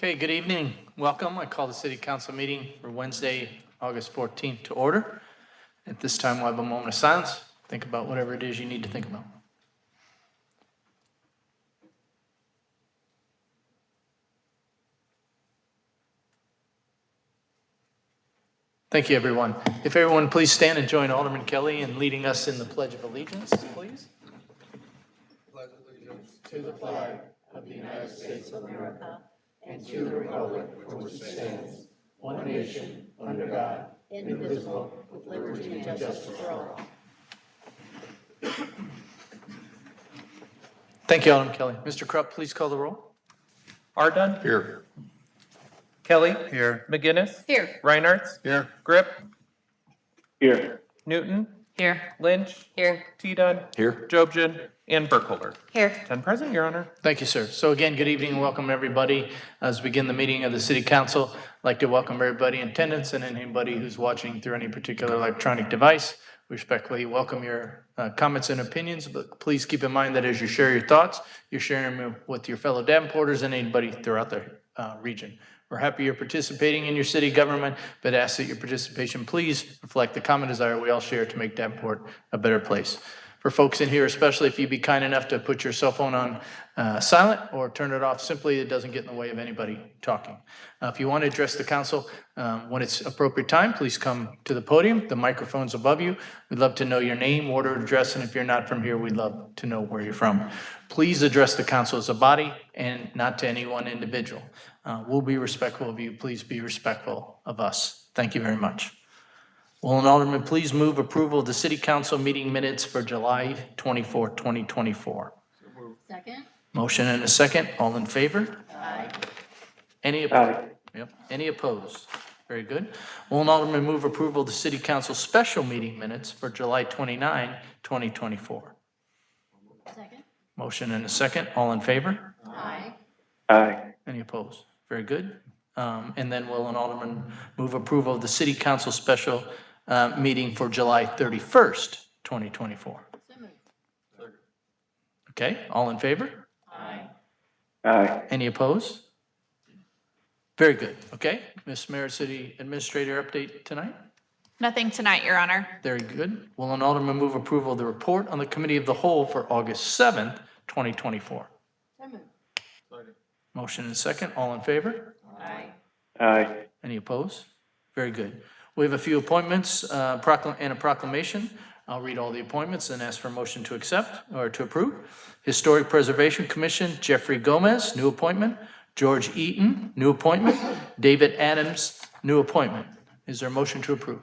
Okay, good evening. Welcome. I call the city council meeting for Wednesday, August 14th to order. At this time, we'll have a moment of silence. Think about whatever it is you need to think about. Thank you, everyone. If everyone please stand and join Alderman Kelly in leading us in the Pledge of Allegiance, please. Pledge allegiance to the flag of the United States of America and to the republic for which it stands, one nation, under God, indivisible, with liberty and justice for all. Thank you, Alderman Kelly. Mr. Krupp, please call the roll. Ardun. Here. Kelly. Here. McGinnis. Here. Reinhardt. Here. Grip. Here. Newton. Here. Lynch. Here. T-Dun. Here. Jobson. And Burkholder. Here. 10 present, Your Honor. Thank you, sir. So again, good evening and welcome everybody. As we begin the meeting of the City Council, I'd like to welcome everybody in attendance and anybody who's watching through any particular electronic device. We respectfully welcome your comments and opinions, but please keep in mind that as you share your thoughts, you're sharing them with your fellow Davenporters and anybody throughout the region. We're happy you're participating in your city government, but ask that your participation please reflect the common desire we all share to make Davenport a better place. For folks in here, especially if you'd be kind enough to put your cell phone on silent or turn it off, simply it doesn't get in the way of anybody talking. If you want to address the council when it's appropriate time, please come to the podium. The microphone's above you. We'd love to know your name, order of address, and if you're not from here, we'd love to know where you're from. Please address the council as a body and not to any one individual. We'll be respectful of you. Please be respectful of us. Thank you very much. Will an alderman please move approval of the city council meeting minutes for July 24, 2024? Second? Motion and a second. All in favor? Aye. Any opposed? Yep. Any opposed? Very good. Will an alderman move approval of the city council special meeting minutes for July 29, 2024? Second? Motion and a second. All in favor? Aye. Aye. Any opposed? Very good. And then will an alderman move approval of the city council special meeting for July 31st, 2024? So moved. Okay, all in favor? Aye. Aye. Any opposed? Very good. Okay, Ms. Mayor, City Administrator update tonight? Nothing tonight, Your Honor. Very good. Will an alderman move approval of the report on the Committee of the Whole for August 7th, 2024? So moved. Motion and second. All in favor? Aye. Aye. Any opposed? Very good. We have a few appointments and a proclamation. I'll read all the appointments and ask for a motion to accept or to approve. Historic Preservation Commission, Jeffrey Gomez, new appointment. George Eaton, new appointment. David Adams, new appointment. Is there a motion to approve?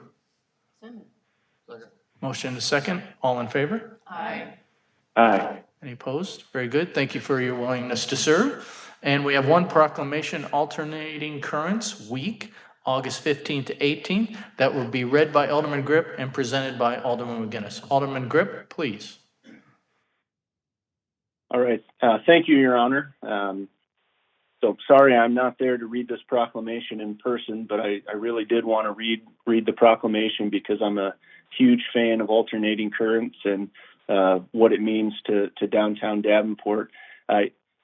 So moved. Motion and a second. All in favor? Aye. Aye. Any opposed? Very good. Thank you for your willingness to serve. And we have one proclamation, Alternating Currents Week, August 15th to 18th. That will be read by Alderman Grip and presented by Alderman McGinnis. Alderman Grip, please. All right. Thank you, Your Honor. So sorry I'm not there to read this proclamation in person, but I really did want to read the proclamation because I'm a huge fan of alternating currents and what it means to downtown Davenport.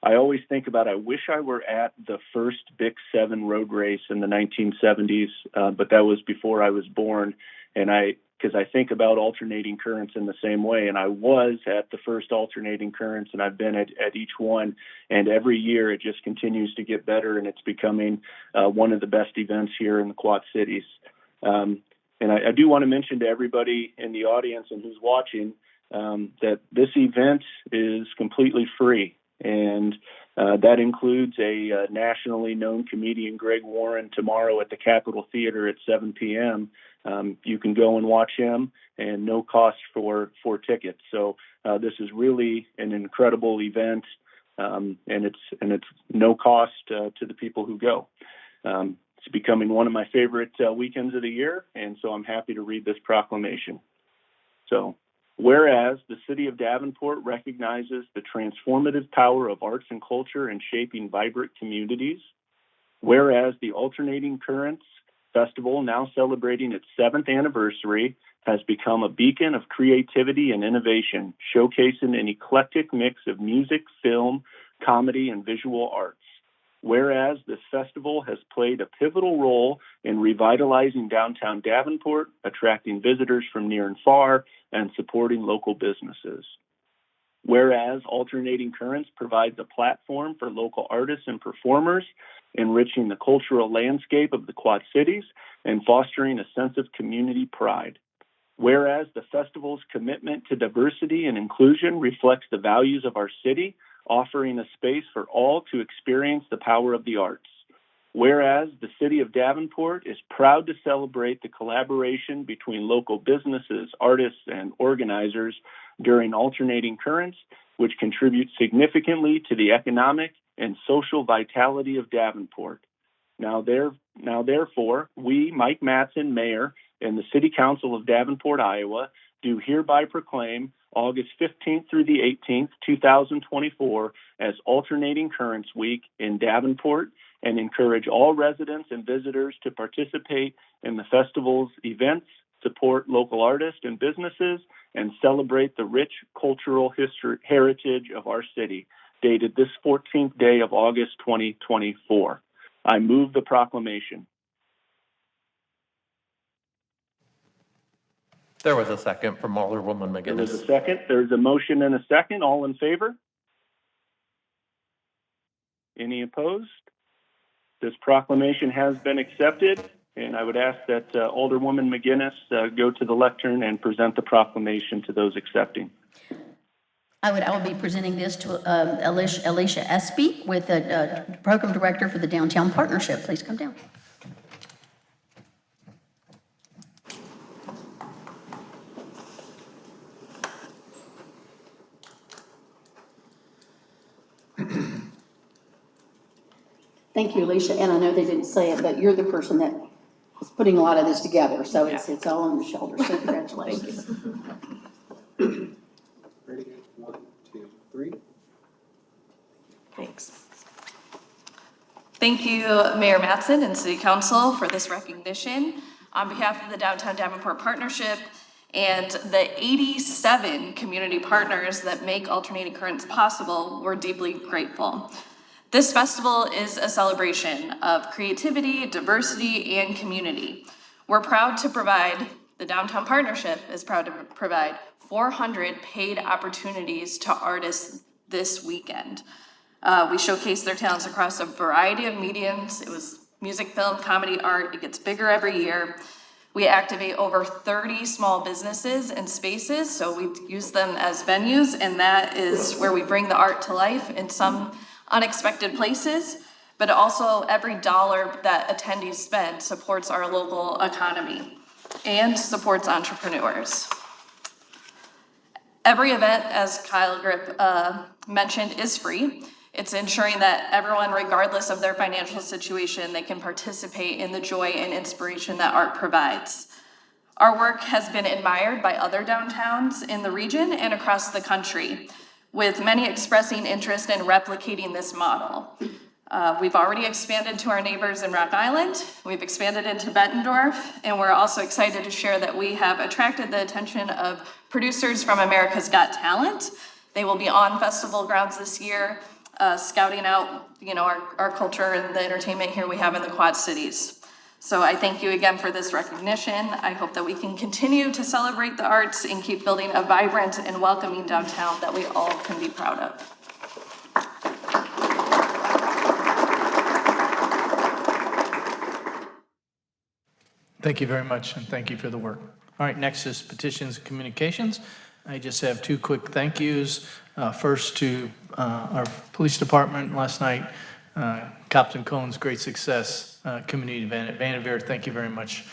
I always think about, I wish I were at the first Big 7 road race in the 1970s, but that was before I was born. And because I think about alternating currents in the same way. And I was at the first alternating currents, and I've been at each one. And every year it just continues to get better, and it's becoming one of the best events here in the Quad Cities. And I do want to mention to everybody in the audience and who's watching that this event is completely free. And that includes a nationally known comedian, Greg Warren, tomorrow at the Capitol Theater at 7 p.m. You can go and watch him, and no cost for tickets. So this is really an incredible event, and it's no cost to the people who go. It's becoming one of my favorite weekends of the year, and so I'm happy to read this proclamation. So, whereas the City of Davenport recognizes the transformative power of arts and culture in shaping vibrant communities, whereas the Alternating Currents Festival, now celebrating its 7th anniversary, has become a beacon of creativity and innovation, showcasing an eclectic mix of music, film, comedy, and visual arts. Whereas this festival has played a pivotal role in revitalizing downtown Davenport, attracting visitors from near and far, and supporting local businesses. Whereas Alternating Currents provides a platform for local artists and performers, enriching the cultural landscape of the Quad Cities and fostering a sense of community pride. Whereas the festival's commitment to diversity and inclusion reflects the values of our city, offering a space for all to experience the power of the arts. Whereas the city of Davenport is proud to celebrate the collaboration between local businesses, artists, and organizers during Alternating Currents, which contribute significantly to the economic and social vitality of Davenport. Now therefore, we, Mike Matson, Mayor, and the City Council of Davenport, Iowa, do hereby proclaim August 15th through the 18th, 2024 as Alternating Currents Week in Davenport, and encourage all residents and visitors to participate in the festival's events, support local artists and businesses, and celebrate the rich cultural heritage of our city, dated this 14th day of August 2024. I move the proclamation. There was a second from Alderwoman There was a McGinnis. second. There's a motion and a second. All in favor? Any opposed? This proclamation has been accepted, and I would ask that Alderwoman McGinnis go to the lectern and present the proclamation to those accepting. I will be presenting this to Alicia Espy, with the Program Director for the Downtown Partnership. Please come down. Thank you, Alicia, and I know they didn't say it, but you're the person that is putting a lot of this together, so it's all on your shoulders, so congratulations. Ready? 1, 2, 3. Thanks. Thank you, Mayor Matson and City Council, for this recognition. On behalf of the Downtown Davenport Partnership and the 87 community partners that make Alternating Currents possible, we're deeply grateful. This festival is a celebration of creativity, diversity, and community. We're proud to provide, the Downtown Partnership is proud to provide 400 paid opportunities to artists this weekend. We showcase their talents across a variety of mediums. It was music, film, comedy, art. It gets bigger every year. We activate over 30 small businesses and spaces, so we use them as venues, and that is where we bring the art to life in some unexpected places, but also every dollar that attendees spend supports our local economy and supports entrepreneurs. Every event, as Kyle Grip mentioned, is free. It's ensuring that everyone, regardless of their financial situation, they can participate in the joy and inspiration that art provides. Our work has been admired by other downtowns in the region and across the country, with many expressing interest in replicating this model. We've already expanded to our neighbors in Rock Island, we've expanded into Bettendorf, and we're also excited to share that we have attracted the attention of producers from America's Got Talent. They will be on festival grounds this year, scouting out, our culture and the entertainment here we have in the Quad Cities. So I thank you again for this recognition. I hope that we can continue to celebrate the arts and keep building a vibrant and welcoming downtown that we all can be proud of. Thank you very much, and thank you for the work. All right, next is petitions and communications. I just have two quick thank yous. First to our police department last night, Captain Cohen's great success community event at Vanderveer. Thank you very much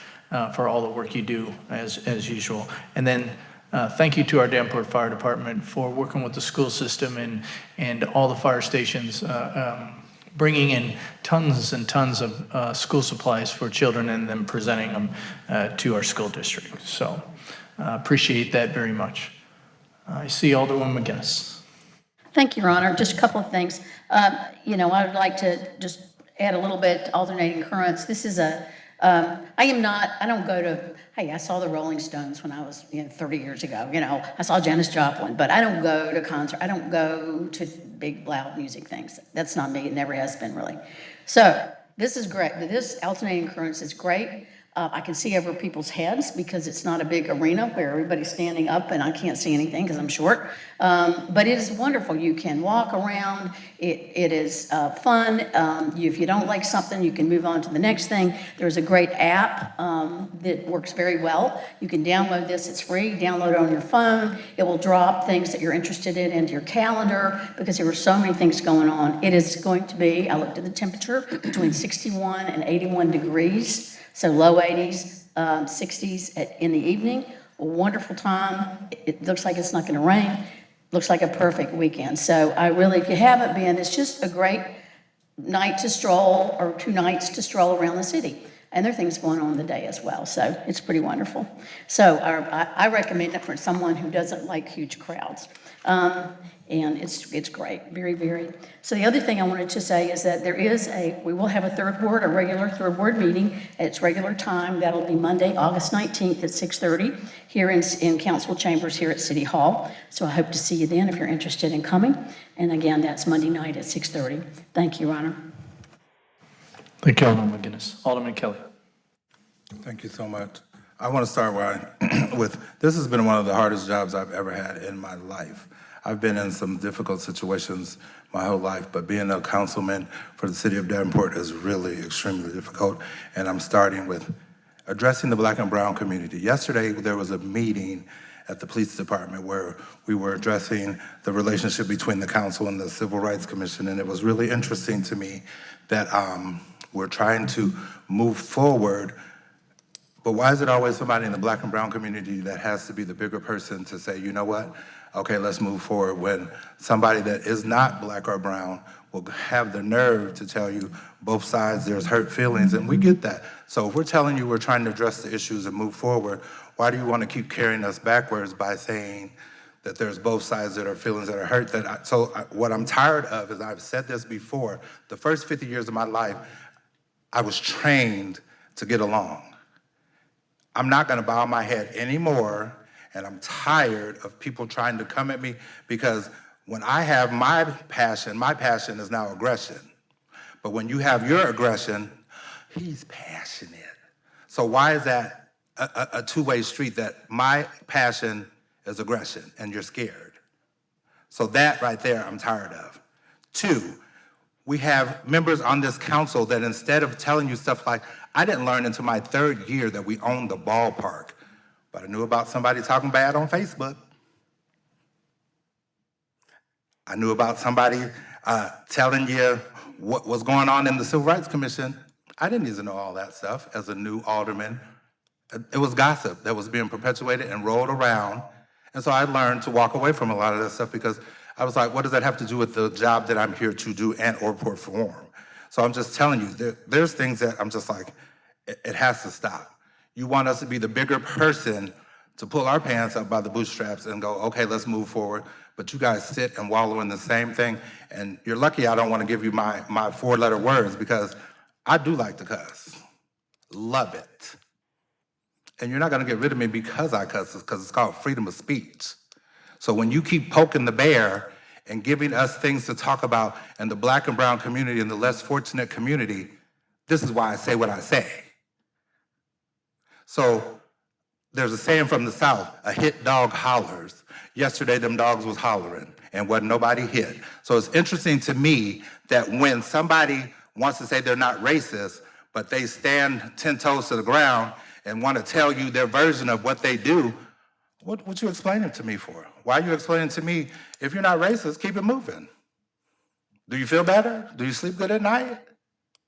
for all the work you do as usual. And then thank you to our Davenport Fire Department for working with the school system and all the fire stations, bringing in tons and tons of school supplies for children and then presenting them to our school district. So appreciate that very much. I see Alderwoman McGinnis. Thank you, Your Honor. Just a couple of things. I would like to just add a little bit to Alternating Currents. This is a I don't go to, hey, I saw the Rolling Stones when I was, 30 years ago, I saw Janis Joplin, but I don't go to I don't go to big, loud music things. That's not me, it never has been really. So, this is great, this alternating currents is great. I can see over people's heads because it's not a big arena where everybody's standing up and I can't see anything because I'm short. But it is wonderful. You can walk around. It is fun. If you don't like something, you can move on to the next thing. There's a great app that works very well. You can download this. It's free. Download it on your phone. It will drop things that you're interested in into your calendar because there were so many things going on. It is going to be, I looked at the temperature, between 61 and 81 degrees. So low 80s, 60s in the evening, a wonderful time. It looks like it's not going to rain. Looks like a perfect weekend. So I really, if you haven't been, it's just a great night to stroll or 2 nights to stroll around the city. And there are things going on in the day as well. So it's pretty wonderful. So I recommend it for someone who doesn't like huge crowds. And it's great, very, very. So the other thing I wanted to say is that we will have a regular third ward meeting at its regular time. That'll be Monday, August 19th at 6:30 here in council chambers here at City Hall. So I hope to see you then if you're interested in coming. And again, that's Monday night at 6:30. Thank you, Your Honor. Thank you, Alderman McGinnis. Alderman Kelly. Thank you so much. I want to start with this has been one of the hardest jobs I've ever had in my life. I've been in some difficult situations my whole life, but being a councilman for the city of Davenport is really extremely difficult. And I'm starting with addressing the Black and brown community. Yesterday, there was a meeting at the police department where we were addressing the relationship between the council and the Civil Rights Commission. And it was really interesting to me that we're trying to move forward. But why is it always somebody in the Black and brown community that has to be the bigger person to say, you know what? Okay, let's move forward, when somebody that is not Black or brown will have the nerve to tell you both sides, there's hurt feelings, and we get that. So if we're telling you we're trying to address the issues and move forward, why do you want to keep carrying us backwards by saying that there's both sides that are feelings that are hurt? What I'm tired of is, I've said this before, the first 50 years of my life, I was trained to get along. I'm not gonna bow my head anymore, and I'm tired of people trying to come at me, because when I have my passion is now aggression. But when you have your aggression, he's passionate. So why is that a two-way street, that my passion is aggression and you're scared? So that right there, I'm tired of. 2, we have members on this council that instead of telling you stuff like, I didn't learn until my 3rd year that we owned the ballpark, but I knew about somebody talking bad on Facebook. I knew about somebody telling you what was going on in the Civil Rights Commission. I didn't need to know all that stuff as a new alderman. It was gossip that was being perpetuated and rolled around. And so I learned to walk away from a lot of that stuff, because I was like, what does that have to do with the job that I'm here to do and or perform? So I'm just telling you, there's things that I'm just like, it has to stop. You want us to be the bigger person to pull our pants up by the bootstraps and go, okay, let's move forward. But you guys sit and wallow in the same thing. And you're lucky I don't want to give you my 4-letter words, because I do like to cuss. Love it. And you're not going to get rid of me because I cuss, because it's called freedom of speech. So when you keep poking the bear and giving us things to talk about in the Black and brown community and the less fortunate community, this is why I say what I say. So there's a saying from the South, a hit dog hollers. Yesterday, them dogs was hollering and wasn't nobody hit. So it's interesting to me that when somebody wants to say they're not racist, but they stand 10 toes to the ground and want to tell you their version of what they do, what you explaining to me for? Why are you explaining to me, if you're not racist, keep it moving? Do you feel better? Do you sleep good at night?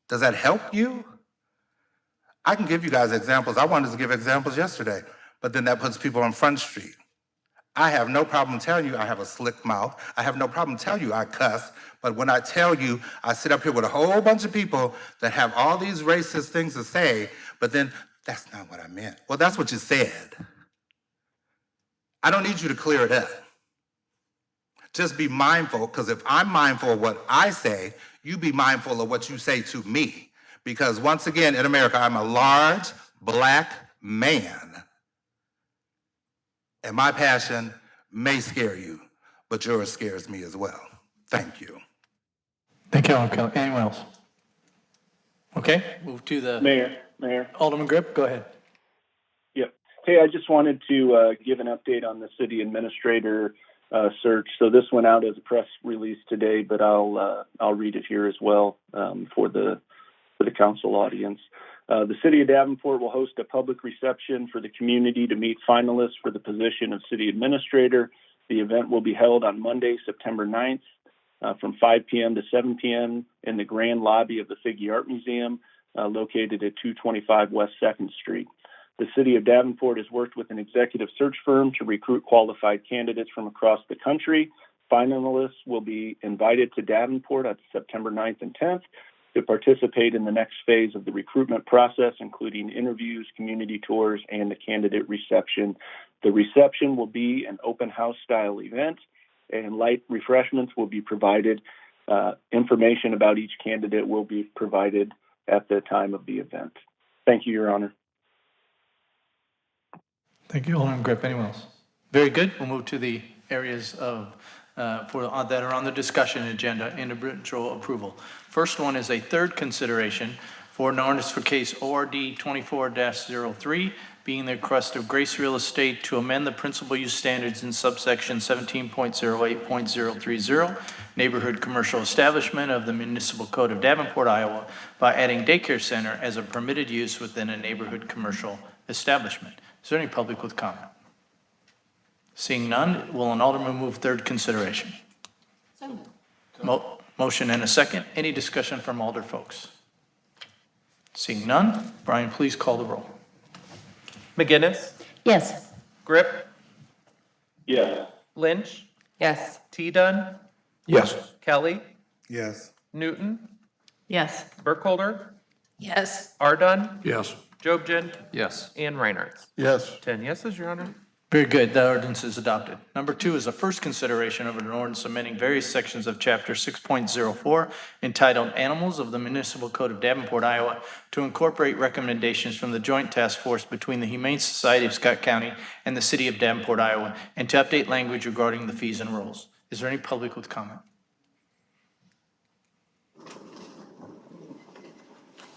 Does that help you? I can give you guys examples. I wanted to give examples yesterday, but then that puts people on Front Street. I have no problem telling you I have a slick mouth. I have no problem telling you I cuss. But when I tell you, I sit up here with a whole bunch of people that have all these racist things to say, but then that's not what I meant. Well, that's what you said. I don't need you to clear it up. Just be mindful, because if I'm mindful of what I say, you be mindful of what you say to me. Because once again, in America, I'm a large black man. And my passion may scare you, but yours scares me as well. Thank you. Thank you, Alderman Kelly. Anyone else? Okay, move to the, Mayor. Alderman Grip, go ahead. Yep. Hey, I just wanted to give an update on the city administrator search. So this went out as a press release today, but I'll read it here as well for the council audience. The city of Davenport will host a public reception for the community to meet finalists for the position of city administrator. The event will be held on Monday, September 9th, from 5 p.m. to 7 p.m. in the grand lobby of the Figge Art Museum, located at 225 West 2nd Street. The city of Davenport has worked with an executive search firm to recruit qualified candidates from across the country. Finalists will be invited to Davenport on September 9th and 10th to participate in the next phase of the recruitment process, including interviews, community tours, and the candidate reception. The reception will be an open house style event, and light refreshments will be provided. Information about each candidate will be provided at the time of the event. Thank you, Your Honor. Thank you, Alderman Grip. Anyone else? Very good. We'll move to the areas of that are on the discussion agenda, individual approval. First one is a third consideration for an ordinance for case ORD 24-03, being the request of Grace Real Estate to amend the principal use standards in subsection 17.08.030, neighborhood commercial establishment of the Municipal Code of Davenport, Iowa, by adding daycare center as a permitted use within a neighborhood commercial establishment. Is there any public with comment? Seeing none, will an alderman move third consideration? So moved. Motion and a second. Any discussion from alder folks? Seeing none, Brian, please call the roll. McGinnis, Yes. Grip, Yes. Lynch, Yes. T. Dunn, Yes. Kelly, Yes. Newton, Yes. Burkholder, Yes. Ardun, Yes. Jobson, Yes. and Reinhardt. Yes. 10 yeses, Your Honor. Very good. The ordinance is adopted. Number two is a first consideration of an ordinance amending various sections of Chapter 6.04 entitled Animals of the Municipal Code of Davenport, Iowa, to incorporate recommendations from the Joint Task Force between the Humane Society of Scott County and the City of Davenport, Iowa, and to update language regarding the fees and rules. Is there any public with comment?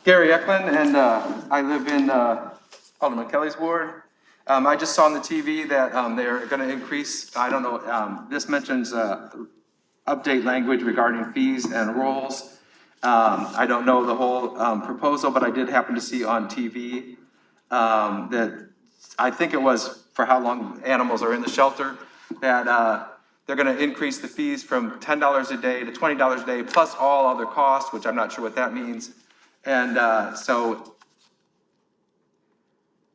Gary Eklund, and I live in Alderman Kelly's ward. I just saw on the TV that they're going to increase, I don't know, this mentions update language regarding fees and rolls. I don't know the whole proposal, but I did happen to see on TV that I think it was for how long animals are in the shelter, that they're going to increase the fees from $10 a day to $20 a day, plus all other costs, which I'm not sure what that means. And so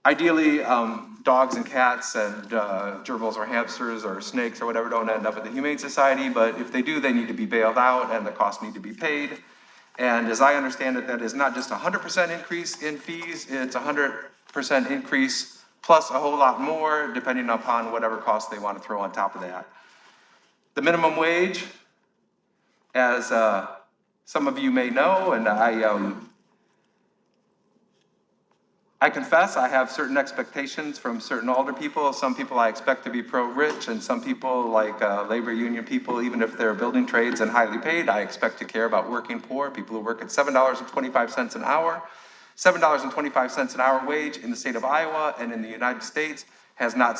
ideally, dogs and cats and gerbils or hamsters or snakes or whatever don't end up at the Humane Society, but if they do, they need to be bailed out and the costs need to be paid. And as I understand it, that is not just a 100% increase in fees, it's a 100% increase plus a whole lot more, depending upon whatever cost they want to throw on top of that. The minimum wage, as some of you may know, and I confess I have certain expectations from certain older people. Some people I expect to be pro-rich, and some people, like labor union people, even if they're building trades and highly paid, I expect to care about working poor, people who work at $7.25 an hour. $7.25 an hour wage in the state of Iowa and in the United States has not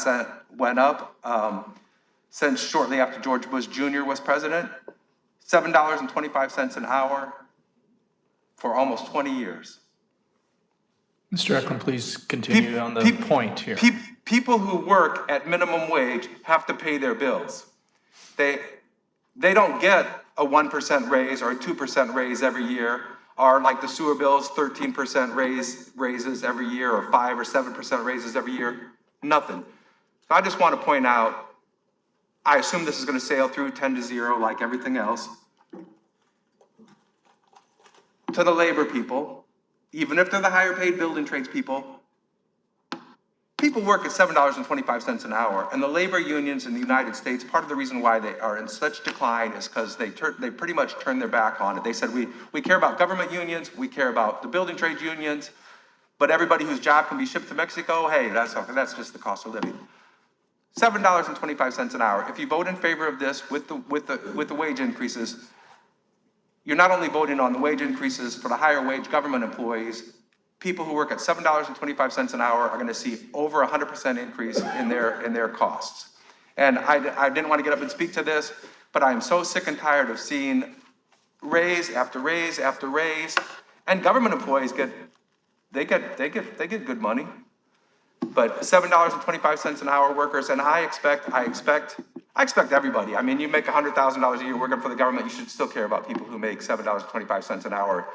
went up since shortly after George Bush Jr. was president. $7.25 an hour for almost 20 years. Mr. Eklund, please continue on the point here. People who work at minimum wage have to pay their bills. They don't get a 1% raise or a 2% raise every year, or like the sewer bills, 13% raises every year, or 5 or 7% raises every year. Nothing. So I just want to point out, I assume this is going to sail through 10-0 like everything else. To the labor people, even if they're the higher paid building trades people, people work at $7.25 an hour, and the labor unions in the United States, part of the reason why they are in such decline is because they pretty much turned their back on it. They said, we care about government unions, we care about the building trades unions, but everybody whose job can be shipped to Mexico, hey, that's just the cost of living. $7.25 an hour. If you vote in favor of this with the wage increases, you're not only voting on the wage increases for the higher wage government employees, people who work at $7.25 an hour are gonna see over 100% increase in their costs. And I didn't want to get up and speak to this, but I am so sick and tired of seeing raise after raise after raise, and government employees get good money. But $7.25 an hour workers, and I expect everybody. I mean, you make $100,000 a year working for the government, you should still care about people who make $7.25 an hour.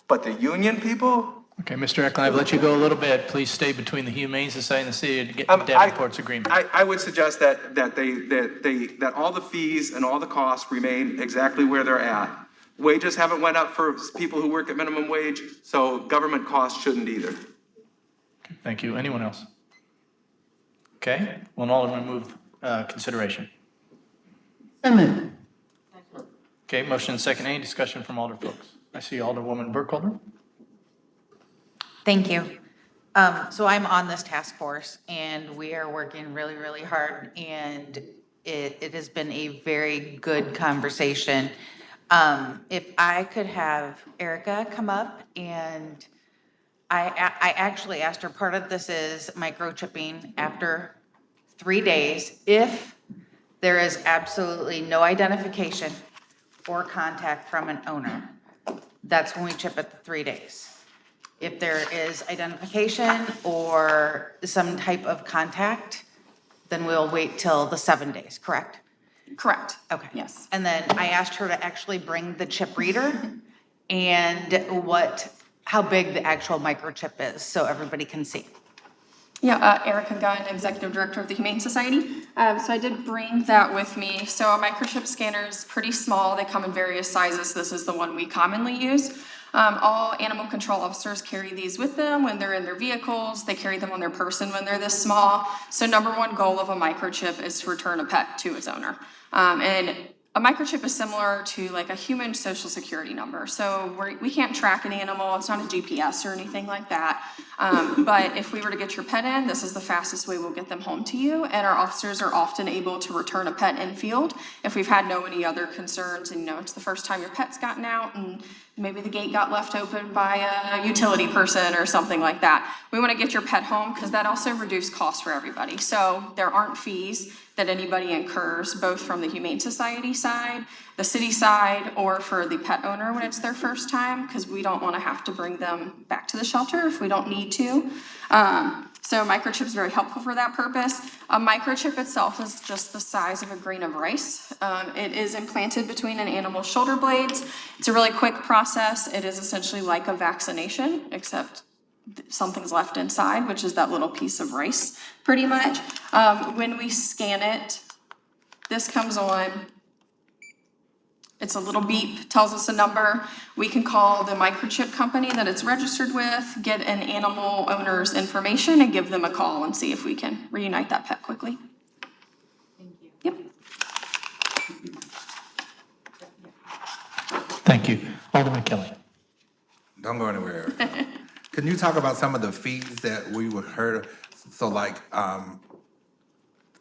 But the union people, Okay, Mr. Eklund, I've let you go a little bit. Please stay between the Humane Society and the city to get Davenport's agreement. I would suggest that all the fees and all the costs remain exactly where they're at. Wages haven't went up for people who work at minimum wage, so government costs shouldn't either. Thank you. Anyone else? Okay, will an alderman move consideration? So moved. Okay, motion and second. Any discussion from alder folks? I see Alderwoman Burkholder. Thank you. So I'm on this task force, and we are working really, really hard, and it has been a very good conversation. If I could have Erica come up, and I actually asked her, part of this is microchipping after 3 days. If there is absolutely no identification or contact from an owner, that's when we chip at the 3 days. If there is identification or some type of contact, then we'll wait till the 7 days, correct? Correct. Okay. Yes. And then I asked her to actually bring the chip reader and how big the actual microchip is, so everybody can see. Yeah, Erica Gunn, Executive Director of the Humane Society. So I did bring that with me. So a microchip scanner is pretty small. They come in various sizes. This is the one we commonly use. All animal control officers carry these with them when they're in their vehicles. They carry them on their person when they're this small. So number one goal of a microchip is to return a pet to its owner. And a microchip is similar to like a human social security number. So we can't track an animal. It's not a GPS or anything like that. But if we were to get your pet in, this is the fastest way we'll get them home to you. And our officers are often able to return a pet in field if we've had any other concerns. And it's the first time your pet's gotten out and maybe the gate got left open by a utility person or something like that. We want to get your pet home because that also reduces costs for everybody. So there aren't fees that anybody incurs, both from the Humane Society side, the city side, or for the pet owner when it's their first time, because we don't want to have to bring them back to the shelter if we don't need to. So microchip is very helpful for that purpose. A microchip itself is just the size of a grain of rice. It is implanted between an animal's shoulder blades. It's a really quick process. It is essentially like a vaccination, except something's left inside, which is that little piece of rice, pretty much. When we scan it, this comes on. It's a little beep, tells us a number. We can call the microchip company that it's registered with, get an animal owner's information, and give them a call and see if we can reunite that pet quickly. Thank you. Yep. Thank you. Alderman Kelly. Don't go anywhere. Can you talk about some of the fees that we would heard? So like,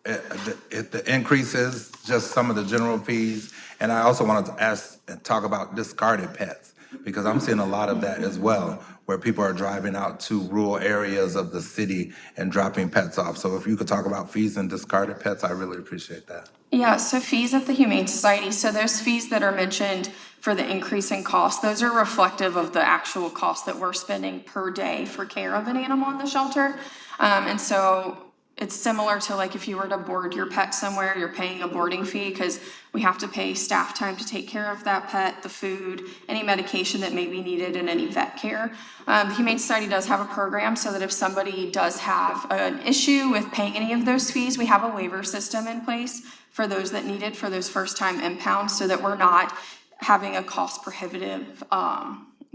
the increases, just some of the general fees. And I also wanted to ask and talk about discarded pets, because I'm seeing a lot of that as well, where people are driving out to rural areas of the city and dropping pets off. So if you could talk about fees and discarded pets, I really appreciate that. Yeah, so fees at the Humane Society, so those fees that are mentioned for the increase in cost, those are reflective of the actual cost that we're spending per day for care of an animal in the shelter. And so it's similar to like if you were to board your pet somewhere, you're paying a boarding fee because we have to pay staff time to take care of that pet, the food, any medication that may be needed, and any vet care. The Humane Society does have a program so that if somebody does have an issue with paying any of those fees, we have a waiver system in place for those that need it for those first time impounds, so that we're not having a cost prohibitive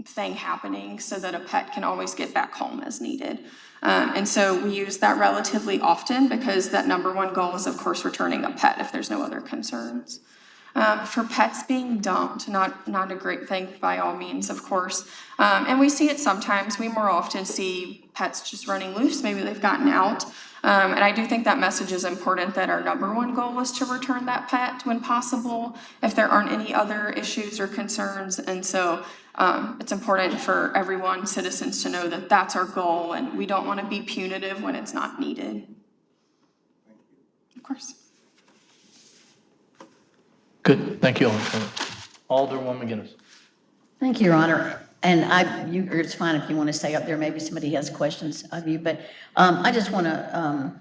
thing happening so that a pet can always get back home as needed. And so we use that relatively often because that number one goal is, of course, returning a pet if there's no other concerns. For pets being dumped, not a great thing by all means, of course. And we see it sometimes. We more often see pets just running loose. Maybe they've gotten out. And I do think that message is important, that our number one goal is to return that pet when possible, if there aren't any other issues or concerns. And so it's important for everyone, citizens, to know that that's our goal, and we don't want to be punitive when it's not needed. Of course. Good, thank you, Alderwoman McGinnis. Thank you, Your Honor. And it's fine if you want to stay up there. Maybe somebody has questions of you, but I just want to,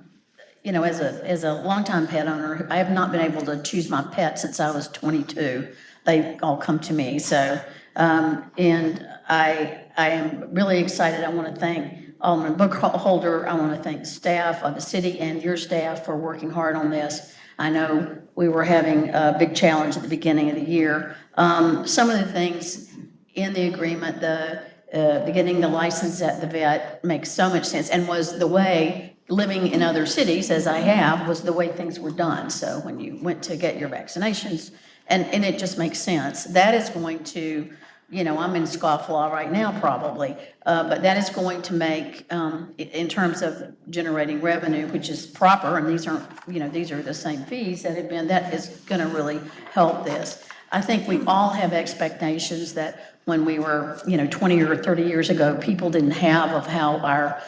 as a longtime pet owner, I have not been able to choose my pet since I was 22. They all come to me. So, and I am really excited. I want to thank Alderman Bookholder. I want to thank the staff of the city and your staff for working hard on this. I know we were having a big challenge at the beginning of the year. Some of the things in the agreement, the getting the license at the vet makes so much sense, and was the way, living in other cities as I have, was the way things were done. So when you went to get your vaccinations, and it just makes sense. That is going to, I'm in scofflaw right now probably, but that is going to make, in terms of generating revenue, which is proper, and these are the same fees that have been, that is gonna really help this. I think we all have expectations that when we were, 20 or 30 years ago, people didn't have of how our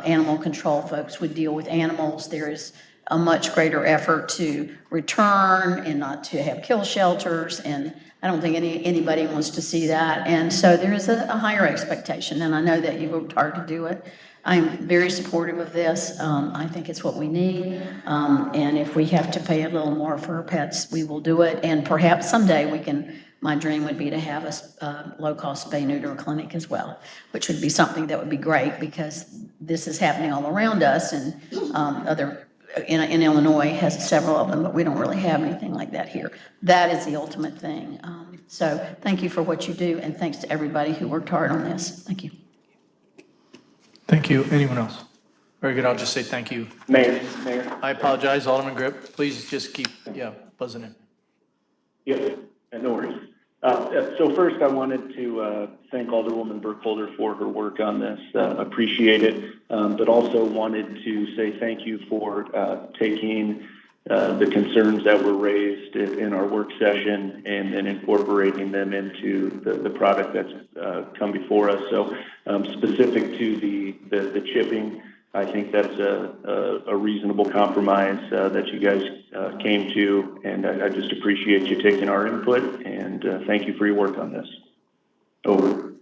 animal control folks would deal with animals. There is a much greater effort to return and not to have kill shelters, and I don't think anybody wants to see that. And so there is a higher expectation, and I know that you've worked hard to do it. I'm very supportive of this. I think it's what we need. And if we have to pay a little more for our pets, we will do it. And perhaps someday my dream would be to have a low-cost spay-neuter clinic as well, which would be something that would be great, because this is happening all around us, and in Illinois has several of them, but we don't really have anything like that here. That is the ultimate thing. So thank you for what you do, and thanks to everybody who worked hard on this. Thank you. Thank you. Anyone else? Very good, I'll just say thank you. Mayor. I apologize, Alderman Grip. Please just keep, buzzing in. Yep, no worries. So first, I wanted to thank Alderwoman Burkholder for her work on this. Appreciate it, but also wanted to say thank you for taking the concerns that were raised in our work session and then incorporating them into the product that's come before us. So specific to the chipping, I think that's a reasonable compromise that you guys came to, and I just appreciate you taking our input, and thank you for your work on this. Over.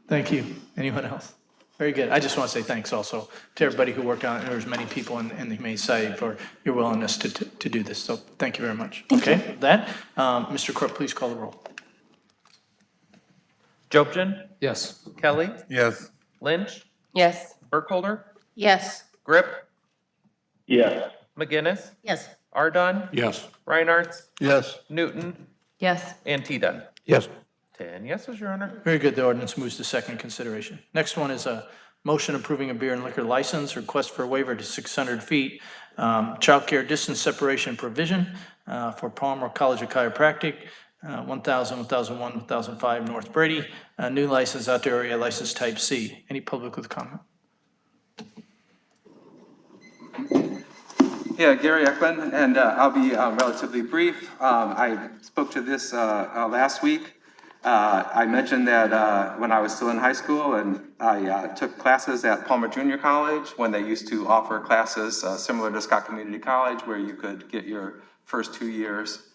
Thank you. Anyone else? Very good. I just want to say thanks also to everybody who worked on it. There's many people in the Humane Society for your willingness to do this. So thank you very much. Okay, with that, Mr. Crook, please call the roll. Jobson, Yes. Kelly, Yes. Lynch, Yes. Burkholder, Yes. Grip, Yes. McGinnis, Yes. Ardon, Yes. Reinhardt, Yes. Newton, Yes. and T-Dunn. Yes. 10 yeses, Your Honor. Very good. The ordinance moves to second consideration. Next one is a motion approving a beer and liquor license, request for a waiver to 600 feet, childcare distance separation provision for Palmer College of Chiropractic, 1000, 1001, 1005 North Brady, new license out to area license type C. Any public with comment? Yeah, Gary Eklund, and I'll be relatively brief. I spoke to this last week. I mentioned that when I was still in high school, and I took classes at Palmer Junior College when they used to offer classes similar to Scott Community College, where you could get your first 2 years.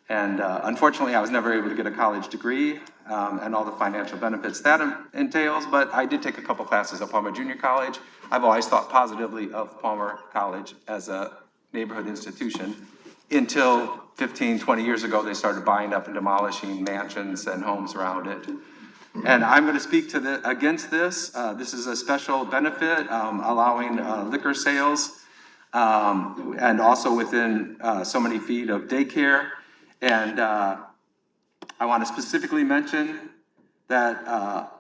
And unfortunately, I was never able to get a college degree and all the financial benefits that entails, but I did take a couple classes at Palmer Junior College. I've always thought positively of Palmer College as a neighborhood institution until 15, 20 years ago, they started buying up and demolishing mansions and homes around it. And I'm going to speak to against this. This is a special benefit allowing liquor sales and also within so many feet of daycare. And I want to specifically mention that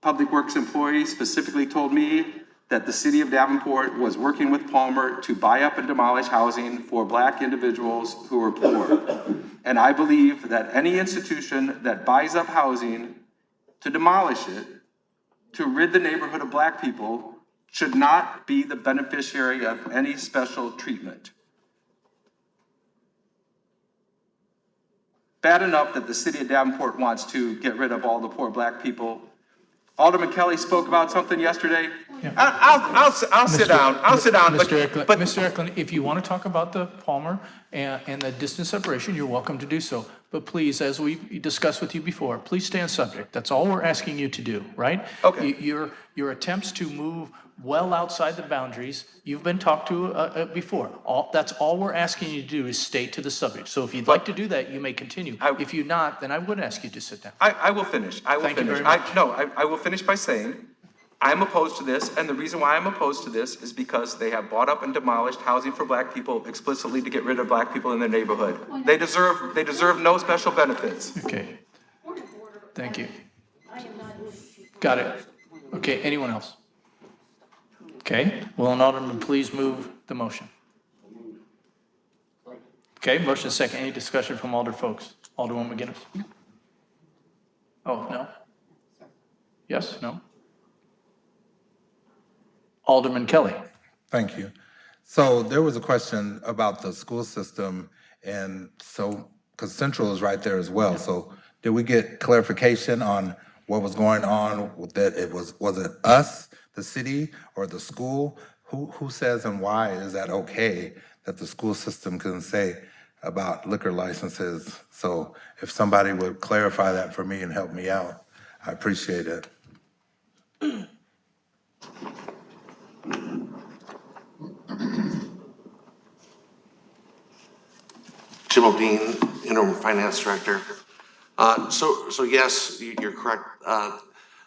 Public Works employees specifically told me that the city of Davenport was working with Palmer to buy up and demolish housing for Black individuals who are poor. And I believe that any institution that buys up housing to demolish it, to rid the neighborhood of Black people, should not be the beneficiary of any special treatment. Bad enough that the city of Davenport wants to get rid of all the poor Black people. Alderman Kelly spoke about something yesterday. I'll sit down. I'll sit down. But Mr. Eklund, if you want to talk about the Palmer and the distance separation, you're welcome to do so. But please, as we discussed with you before, please stay on subject. That's all we're asking you to do, right? Okay. Your attempts to move well outside the boundaries, you've been talked to before. That's all we're asking you to do is stay to the subject. So if you'd like to do that, you may continue. If you're not, then I would ask you to sit down. I will finish. I will Thank you finish. very much. I will finish by saying, I'm opposed to this, and the reason why I'm opposed to this is because they have bought up and demolished housing for Black people explicitly to get rid of Black people in their neighborhood. They deserve no special benefits. Okay. Thank you. Got it. Okay, anyone else? Okay, will an alderman please move the motion? Okay, motion second. Any discussion from alder folks? Alderwoman McGinnis? Oh, no? Yes, no? Alderman Kelly? Thank you. So there was a question about the school system, and so, because Central is right there as well, so did we get clarification on what was going on with that? Was it us, the city, or the school? Who says and why is that okay that the school system can say about liquor licenses? So if somebody would clarify that for me and help me out, I appreciate it. Jim O'Dean, Interim Finance Director. So yes, you're correct.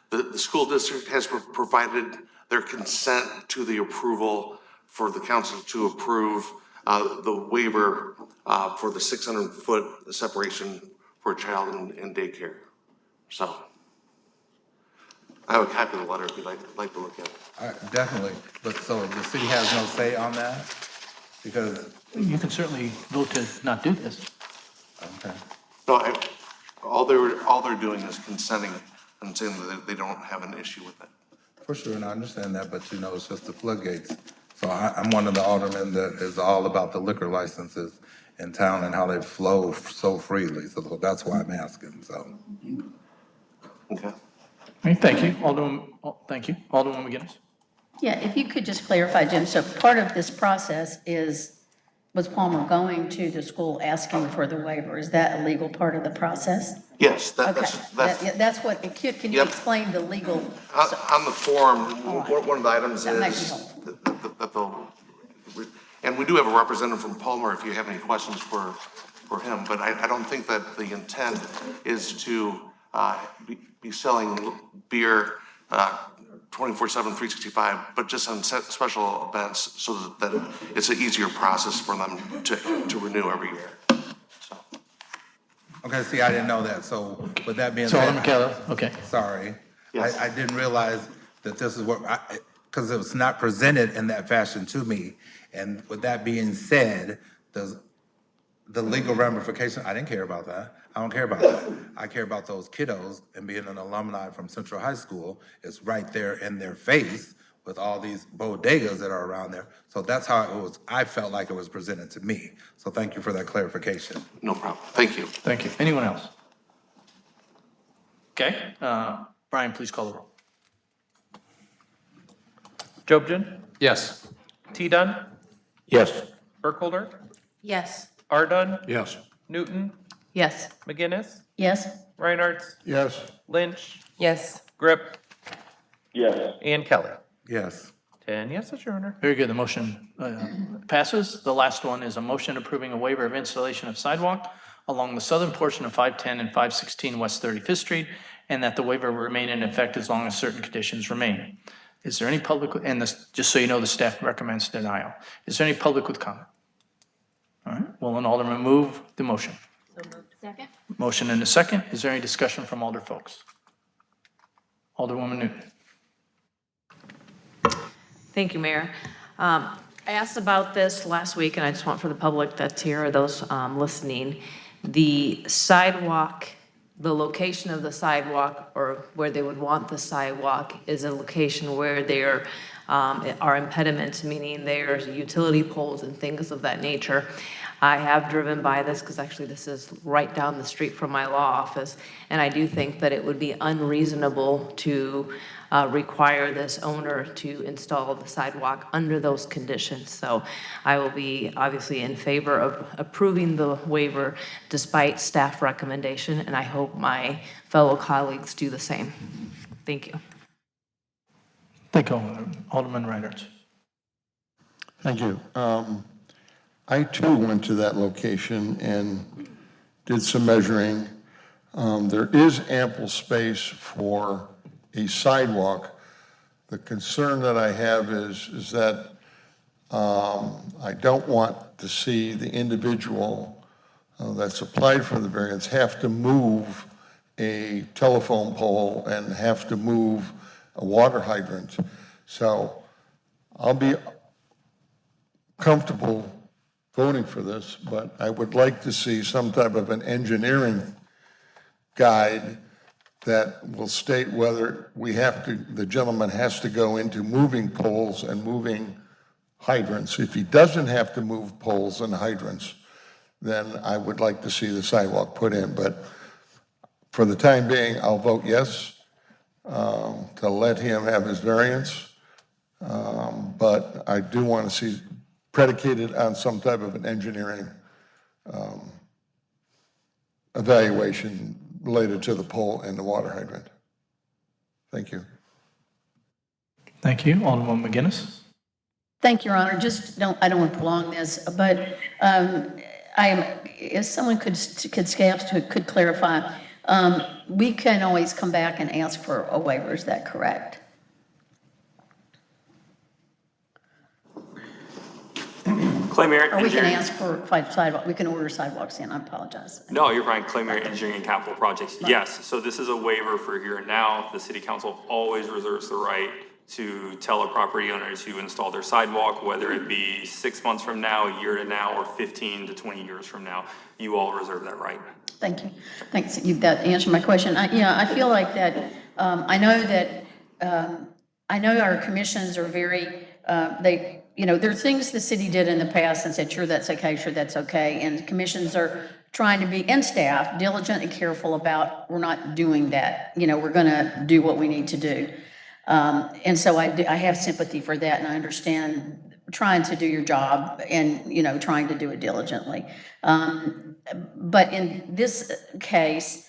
The school district has provided their consent to the approval for the council to approve the waiver for the 600-foot separation for a child in daycare. So I have a copy of the letter if you'd like to look at it. Definitely, but so the city has no say on that? Because, You can certainly vote to not do this. okay. No, all they're doing is consenting and saying that they don't have an issue with it. For sure, and I understand that, but you know, it's just the floodgates. So I'm one of the aldermen that is all about the liquor licenses in town and how they flow so freely. So that's why I'm asking, so. Okay. All right, thank you. Thank you. Alderwoman McGinnis? Yeah, if you could just clarify, Jim, so part of this process was Palmer going to the school asking for the waiver? Is that a legal part of the process? Yes, Okay, that's what, can you Yep. explain the legal? On the form, All right. one of the items That might be is helpful. that they'll, and we do have a representative from Palmer if you have any questions for him, but I don't think that the intent is to be selling beer 24/7, 365, but just on special events so that it's an easier process for them to renew every year. So. Okay, see, I didn't know that, so with that being So Alderman said, Kelly, okay. sorry. Yes. I didn't realize that this is what, because it was not presented in that fashion to me. And with that being said, the legal ramification, I didn't care about that. I don't care about that. I care about those kiddos, and being an alumni from Central High School, it's right there in their face with all these bodegas that are around there. So that's how it was, I felt like it was presented to me. So thank you for that clarification. No problem. Thank you. Thank you. Anyone else? Okay, Brian, please call the roll. Jobson, Yes. T. Dunn, Yes. Burkholder, Yes. R. Dunn, Yes. Newton, Yes. McGinnis, Yes? Reinhardt, Yes. Lynch, Yes. Grip, Yes. and Kelly. Yes. 10 yeses, Your Honor. Very good. The motion passes. The last one is a motion approving a waiver of installation of sidewalk along the southern portion of 510 and 516 West 35th Street, and that the waiver will remain in effect as long as certain conditions remain. Is there any public, and this, just so you know, the staff recommends denial. Is there any public with comment? All right, will an alderman move the motion? Second? Motion and a second. Is there any discussion from Alder folks? Alderwoman Newton. Thank you, Mayor. I asked about this last week, and I just want for the public that's here, or those listening, the sidewalk, the location of the sidewalk, or where they would want the sidewalk, is a location where there are impediments, meaning there's utility poles and things of that nature. I have driven by this because actually this is right down the street from my law office, and I do think that it would be unreasonable to require this owner to install the sidewalk under those conditions. So I will be obviously in favor of approving the waiver despite staff recommendation, and I hope my fellow colleagues do the same. Thank you. Thank you, Alderman Reinhardt. Thank you. I too went to that location and did some measuring. There is ample space for a sidewalk. The concern that I have is that I don't want to see the individual that's applied for the variance have to move a telephone pole and have to move a water hydrant. So I'll be comfortable voting for this, but I would like to see some type of an engineering guide that will state whether we have to, the gentleman has to go into moving poles and moving hydrants. If he doesn't have to move poles and hydrants, then I would like to see the sidewalk put in. But for the time being, I'll vote yes to let him have his variance. But I do want to see predicated on some type of an engineering evaluation related to the pole and the water hydrant. Thank you. Thank you. Alderwoman McGinnis. Thank you, Your Honor. I don't want to prolong this, but if someone could clarify, we can always come back and ask for a waiver, is that correct? Clay Merritt Or we can Engineering. ask for sidewalk, we can order sidewalks in, I apologize. No, you're fine. Clay Merritt Engineering and Capital Projects. Yes, so this is a waiver for here and now. The city council always reserves the right to tell a property owner to install their sidewalk, whether it be 6 months from now, a year to now, or 15 to 20 years from now. You all reserve that right. Thank you. Thanks, that answered my question. I feel like that, I know our commissions are very, there are things the city did in the past and said, sure, that's okay. And commissions are trying to be, and staff, diligent and careful about, we're not doing that. We're gonna do what we need to do. And so I have sympathy for that, and I understand trying to do your job and, trying to do it diligently. But in this case,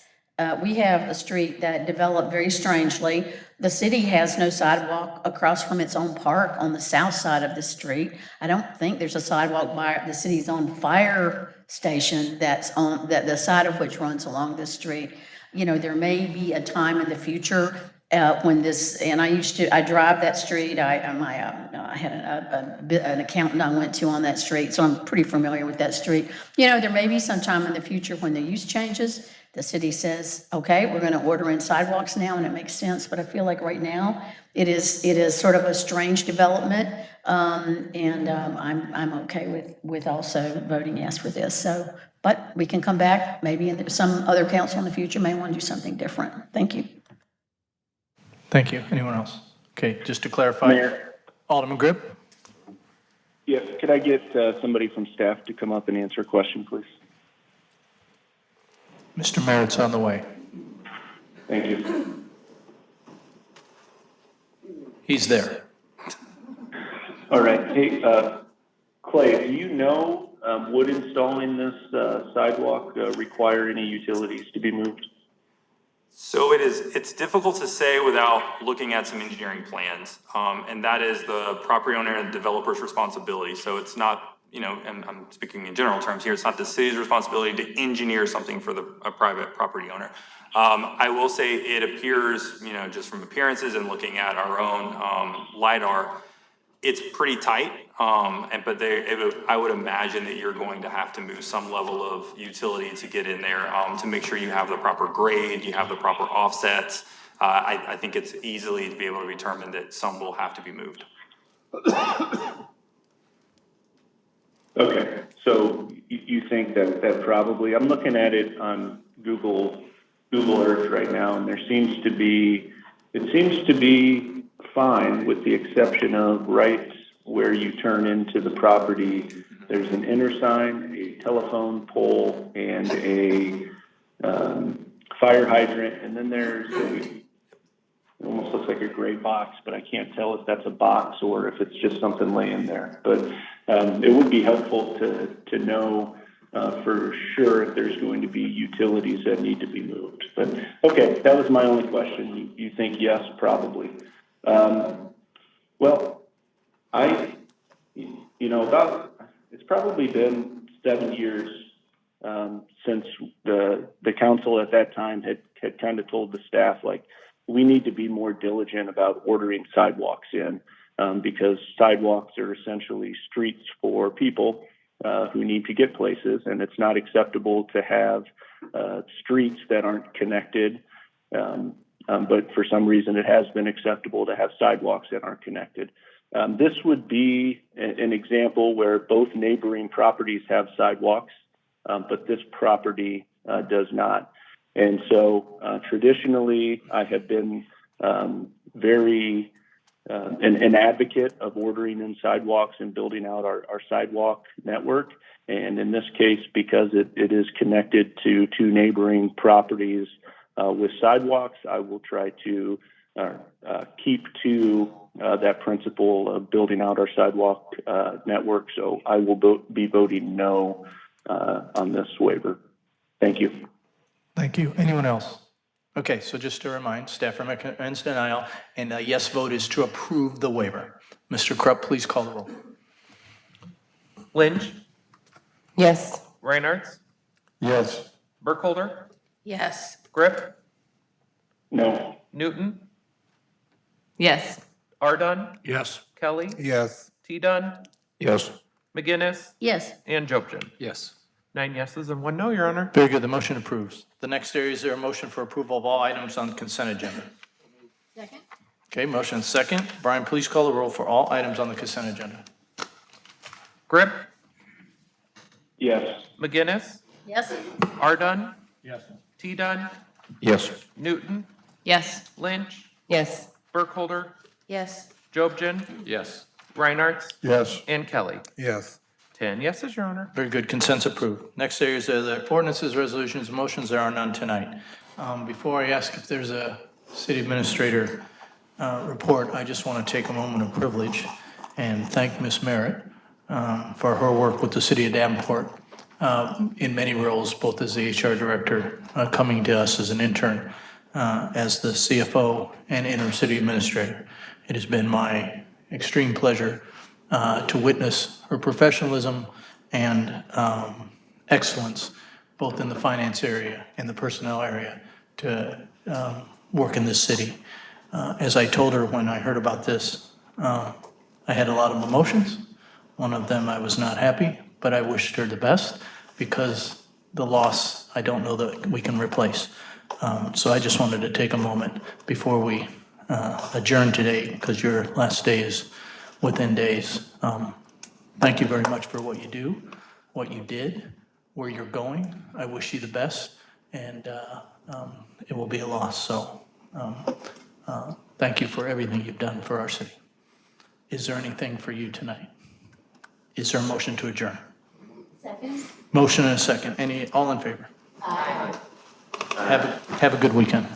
we have a street that developed very strangely. The city has no sidewalk across from its own park on the south side of the street. I don't think there's a sidewalk by the city's own fire station that's on, that the side of which runs along this street. There may be a time in the future when this, and I drive that street. I had an accountant I went to on that street, so I'm pretty familiar with that street. There may be some time in the future when the use changes, the city says, okay, we're gonna order in sidewalks now, and it makes sense, but I feel like right now, it is sort of a strange development, and I'm okay with also voting yes for this, so, but we can come back, maybe some other council in the future may want to do something different. Thank you. Thank you. Anyone else? Okay, just to clarify. Mayor. Alderman Grip. Yes, could I get somebody from staff to come up and answer a question, please? Mr. Merritt's on the way. Thank you. He's there. All right. Hey, Clay, do you know, would installing this sidewalk require any utilities to be moved? So it's difficult to say without looking at some engineering plans. And that is the property owner and developer's responsibility. So it's not, and I'm speaking in general terms here, it's not the city's responsibility to engineer something for a private property owner. I will say it appears, just from appearances and looking at our own LiDAR, it's pretty tight. But I would imagine that you're going to have to move some level of utility to get in there, to make sure you have the proper grade, you have the proper offsets. I think it's easily to be able to determine that some will have to be moved. Okay, so you think that probably, I'm looking at it on Google Earth right now, and it seems to be fine with the exception of right where you turn into the property. There's an inner sign, a telephone pole, and a fire hydrant, and then there's it almost looks like a gray box, but I can't tell if that's a box or if it's just something laying there. But it would be helpful to know for sure if there's going to be utilities that need to be moved. But okay, that was my only question. You think yes, probably. Well, it's probably been 7 years since the council at that time had kind of told the staff, like, we need to be more diligent about ordering sidewalks in, because sidewalks are essentially streets for people who need to get places, and it's not acceptable to have streets that aren't connected. But for some reason, it has been acceptable to have sidewalks that aren't connected. This would be an example where both neighboring properties have sidewalks, but this property does not. And so traditionally, I have been very an advocate of ordering in sidewalks and building out our sidewalk network. And in this case, because it is connected to two neighboring properties with sidewalks, I will try to keep to that principle of building out our sidewalk network. So I will be voting no on this waiver. Thank you. Thank you. Anyone else? Okay, so just to remind, staff recommends denial, and a yes vote is to approve the waiver. Mr. Krupp, please call the roll. Lynch, Yes. Reinhardt, Yes. Burkholder, Yes. Grip, No. Newton, Yes. Ardon, Yes. Kelly, Yes. T. Dunn, Yes. McGinnis, Yes. and Jobson. Yes. 9 yeses and 1 no, Your Honor. Very good, the motion approves. The next area, is there a motion for approval of all items on the consent agenda? Second? Okay, motion and second. Brian, please call the roll for all items on the consent agenda. Grip, Yes. McGinnis, Yes. Ardon, Yes. T. Dunn, Yes. Newton, Yes. Lynch, Yes. Burkholder, Yes. Jobson, Yes. Reinhardt, Yes. and Kelly. Yes. 10 yeses, Your Honor. Very good, consent's approved. Next areas are the ordinances, resolutions, motions. There are none tonight. Before I ask if there's a city administrator report, I just want to take a moment of privilege and thank Ms. Merritt for her work with the city of Davenport in many roles, both as the HR director, coming to us as an intern, as the CFO and interim city administrator. It has been my extreme pleasure to witness her professionalism and excellence, both in the finance area and the personnel area, to work in this city. As I told her when I heard about this, I had a lot of emotions. One of them, I was not happy, but I wished her the best, because the loss, I don't know that we can replace. So I just wanted to take a moment before we adjourn today, because your last day is within days. Thank you very much for what you do, what you did, where you're going. I wish you the best, and it will be a loss. So thank you for everything you've done for our city. Is there anything for you tonight? Is there a motion to adjourn? Second? Motion and a second. All in favor? Aye. Have a good weekend.